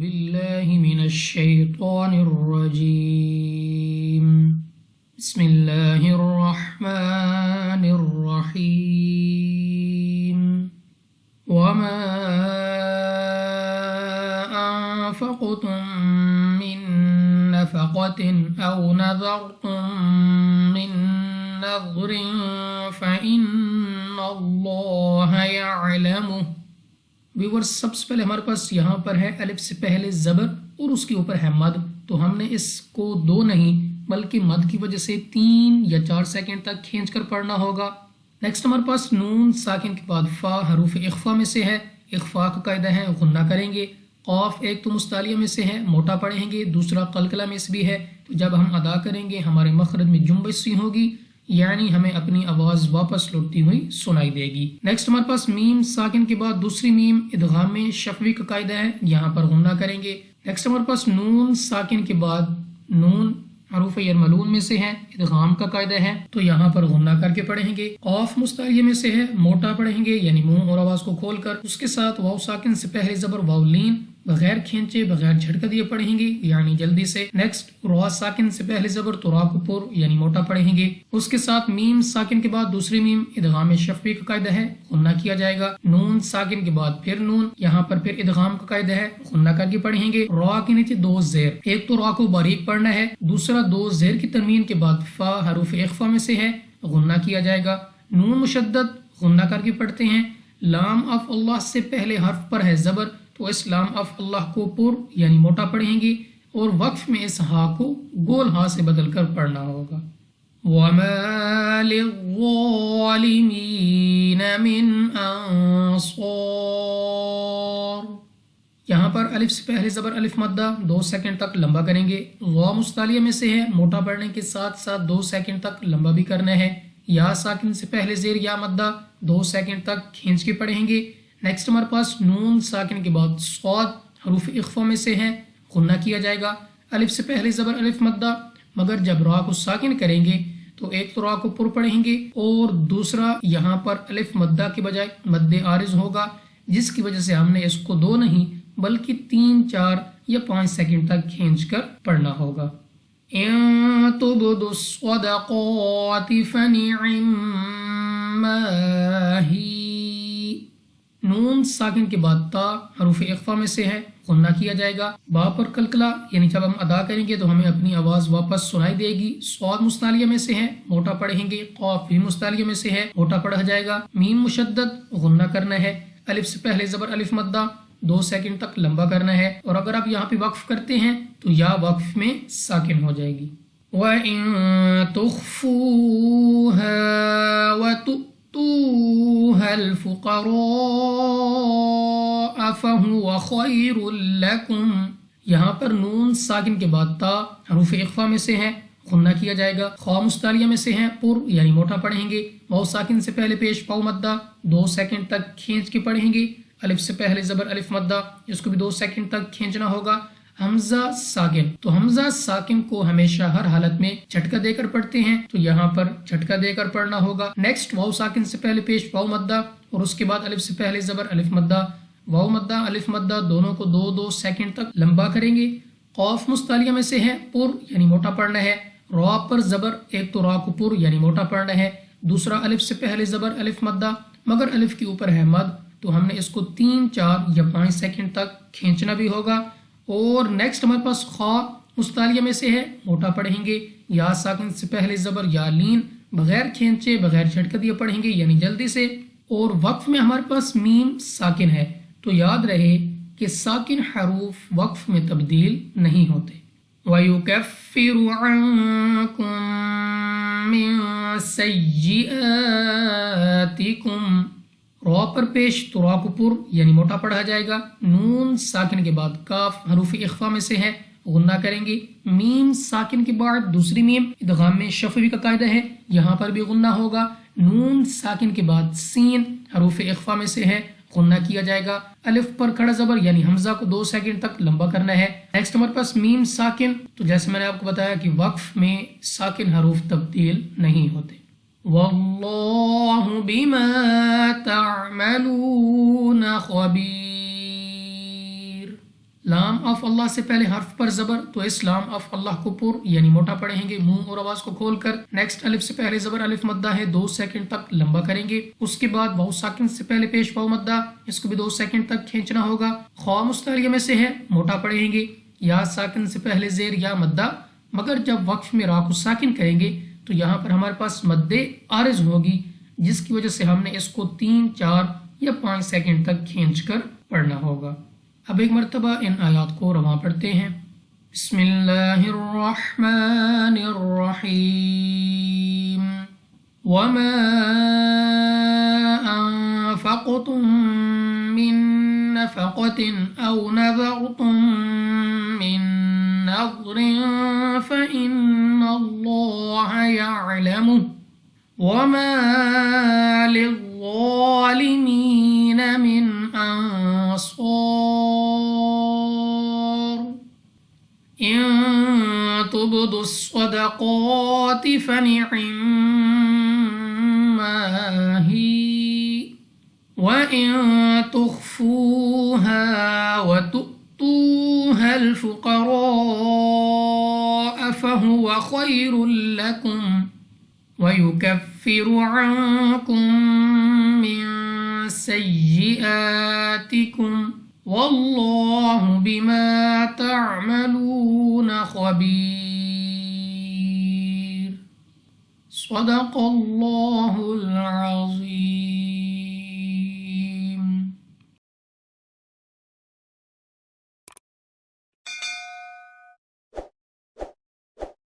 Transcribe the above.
باللہ من الشیطان الرجیم بسم اللہ الرحمن الرحیم وما انفقتم من نفقة او نذرتم من نذر فإن اللہ یعلمہ۔ ویورز، سب سے پہلے ہمارے پاس یہاں پر ہے الف سے پہلے زبر اور اس کے اوپر ہے مد، تو ہم نے اس کو دو نہیں بلکہ مد کی وجہ سے 3 یا 4 سیکنڈ تک کھینچ کر پڑھنا ہوگا۔ نیکسٹ ہمارے پاس نون ساکن کے بعد فا حروف اخفا میں سے ہے، اخفا کا قاعدہ ہے غنہ کریں گے۔ قاف ایک تو مستعلیہ میں سے ہے، موٹا پڑھیں گے، دوسرا قلقلہ میں سے بھی ہے، تو جب ہم ادا کریں گے ہمارے مخرج میں جنبش سی ہوگی، یعنی ہمیں اپنی آواز واپس لوٹتی ہوئی سنائی دے گی۔ نیکسٹ ہمارے پاس میم ساکن کے بعد دوسری میم ادغام میں شفوی کا قاعدہ ہے، یہاں پر غنہ کریں گے۔ نیکسٹ ہمارے پاس نون ساکن کے بعد نون حروف یرملون میں سے ہے، ادغام کا قاعدہ ہے، تو یہاں پر غنہ کر کے پڑھیں گے۔ قاف مستعلیہ میں سے ہے، موٹا پڑھیں گے یعنی منہ اور آواز کو کھول کر، اس کے ساتھ واو ساکن سے پہلے زبر واو لین بغیر کھینچے بغیر جھٹکا دیے پڑھیں گے یعنی جلدی سے۔ نیکسٹ را ساکن سے پہلے زبر تو را کو پر یعنی موٹا پڑھیں گے، اس کے ساتھ میم ساکن کے بعد دوسری میم ادغام شفوی کا قاعدہ ہے، غنہ کیا جائے گا۔ نون ساکن کے بعد پھر نون، یہاں پر پھر ادغام کا قاعدہ ہے، غنہ کر کے پڑھیں گے۔ را کے نیچے 2 زیر، ایک تو را کو باریک پڑھنا ہے، دوسرا 2 زیر کی تنوین کے بعد فا حروف اخفا میں سے ہے، غنہ کیا جائے گا۔ نون مشدد غنہ کر کے پڑھتے ہیں۔ لام اف اللہ سے پہلے حرف پر ہے زبر، تو اس لام اف اللہ کو پر یعنی موٹا پڑھیں گے، اور وقف میں اس ہا کو گول ہا سے بدل کر پڑھنا ہوگا۔ وَمَا لِلظَّالِمِينَ مِنْ أَنصَارٍ، یہاں پر الف سے پہلے زبر الف مدہ 2 سیکنڈ تک لمبا کریں گے۔ غا مستعلیہ میں سے ہے، موٹا پڑھنے کے ساتھ ساتھ 2 سیکنڈ تک لمبا بھی کرنا ہے۔ یا ساکن سے پہلے زیر یا مدہ 2 سیکنڈ تک کھینچ کے پڑھیں گے۔ نیکسٹ ہمارے پاس نون ساکن کے بعد صاد حروف اخفا میں سے ہے، غنہ کیا جائے گا۔ الف سے پہلے زبر الف مدہ، مگر جب را کو ساکن کریں گے تو ایک تو را کو پر پڑھیں گے اور دوسرا یہاں پر الف مدہ کے بجائے مد عارض ہوگا، جس کی وجہ سے ہم نے اس کو 2 نہیں بلکہ 3، 4 یا 5 سیکنڈ تک کھینچ کر پڑھنا ہوگا۔ ان تبدوا الصدقات فنعما ہی، نون ساکن کے بعد تا حروف اخفا میں سے ہے، غنہ کیا جائے گا۔ با پر کلکلہ یعنی جب ہم ادا کریں گے تو ہمیں اپنی آواز واپس سنائی دے گی۔ صاد مستعلیہ میں سے ہے، موٹا پڑھیں گے۔ قاف بھی مستعلیہ میں سے ہے، موٹا پڑھا جائے گا۔ میم مشدد غنہ کرنا ہے، الف سے پہلے زبر الف مدہ 2 سیکنڈ تک لمبا کرنا ہے، اور اگر آپ یہاں پہ وقف کرتے ہیں تو یا وقف میں ساکن ہو جائے گی۔ وَإِن تُخْفُوهَا وَتُؤْتُوهَا الْفُقَرَاءَ فَهُوَ خَيْرٌ لَكُمْ، یہاں پر نون ساکن کے بعد تا حروف اخفا میں سے ہے، غنہ کیا جائے گا۔ خا مستعلیہ میں سے ہے، پر یعنی موٹا پڑھیں گے۔ واو ساکن سے پہلے پیش پاؤ مدہ 2 سیکنڈ تک کھینچ کے پڑھیں گے۔ الف سے پہلے زبر الف مدہ، اس کو بھی 2 سیکنڈ تک کھینچنا ہوگا۔ حمزہ ساکن، تو حمزہ ساکن کو ہمیشہ ہر حالت میں جھٹکا دے کر پڑھتے ہیں، تو یہاں پر جھٹکا دے کر پڑھنا ہوگا۔ نیکسٹ واو ساکن سے پہلے پیش واو مدہ اور اس کے بعد الف سے پہلے زبر الف مدہ، واو مدہ الف مدہ دونوں کو 2 سیکنڈ تک لمبا کریں گے۔ قاف مستعلیہ میں سے ہے، پر یعنی موٹا پڑھنا ہے۔ را پر زبر، ایک تو را کو پر یعنی موٹا پڑھنا ہے، دوسرا الف سے پہلے زبر الف مدہ، مگر الف کے اوپر ہے مد، تو ہم نے اس کو 3، 4 یا 5 سیکنڈ تک کھینچنا بھی ہوگا۔ اور نیکسٹ ہمارے پاس خا مستعلیہ میں سے ہے، موٹا پڑھیں گے۔ یا ساکن سے پہلے زبر یا لین بغیر کھینچے بغیر جھٹکا دیے پڑھیں گے یعنی جلدی سے، اور وقف میں ہمارے پاس میم ساکن ہے، تو یاد رہے کہ ساکن حروف وقف میں تبدیل نہیں ہوتے۔ وَيُكَفِّرُ عَنكُم مِّن سَيِّئَاتِكُمْ، را پر پیش تو را کو پر یعنی موٹا پڑھا جائے گا۔ نون ساکن کے بعد کاف حروف اخفا میں سے ہے، غنہ کریں گے۔ میم ساکن کے بعد دوسری میم ادغام میں شفوی کا قاعدہ ہے، یہاں پر بھی غنہ ہوگا۔ نون ساکن کے بعد سین حروف اخفا میں سے ہے، غنہ کیا جائے گا۔ الف پر کھڑا زبر یعنی حمزہ کو 2 سیکنڈ تک لمبا کرنا ہے۔ نیکسٹ ہمارے پاس میم ساکن، تو جیسے میں نے آپ کو بتایا کہ وقف میں ساکن حروف تبدیل نہیں ہوتے۔ واللہ بما تعملون خبیر، لام آف اللہ سے پہلے حرف پر زبر تو اس لام آف اللہ کو پر یعنی موٹا پڑھیں گے منہ اور آواز کو کھول کر. نیکسٹ الف سے پہلے زبر الف مدہ ہے 2 سیکنڈ تک لمبا کریں گے. اس کے بعد واو ساکن سے پہلے پیش واو مدہ اس کو بھی 2 سیکنڈ تک کھینچنا ہوگا. خوا مستعلیہ میں سے ہے موٹا پڑھیں گے. یا ساکن سے پہلے زیر یا مدہ مگر جب وقف میں را کو ساکن کریں گے تو یہاں پر ہمارے پاس مد عارض ہوگی جس کی وجہ سے ہم نے اس کو 3 4 یا 5 سیکنڈ تک کھینچ کر پڑھنا ہوگا. اب ایک مرتبہ ان آیات کو رواں پڑھتے ہیں. بسم اللہ الرحمن الرحیم وما انفقتم من نفقة او نذرتم من نذر فإن الله يعلمه وما للظالمين من أنصار إن تبدوا الصدقات فنعما هي وإن تخفوها وتؤتوها الفقراء فهو خير لكم ويكفر عنكم من سيئاتكم والله بما تعملون خبير. صدق الله العظيم.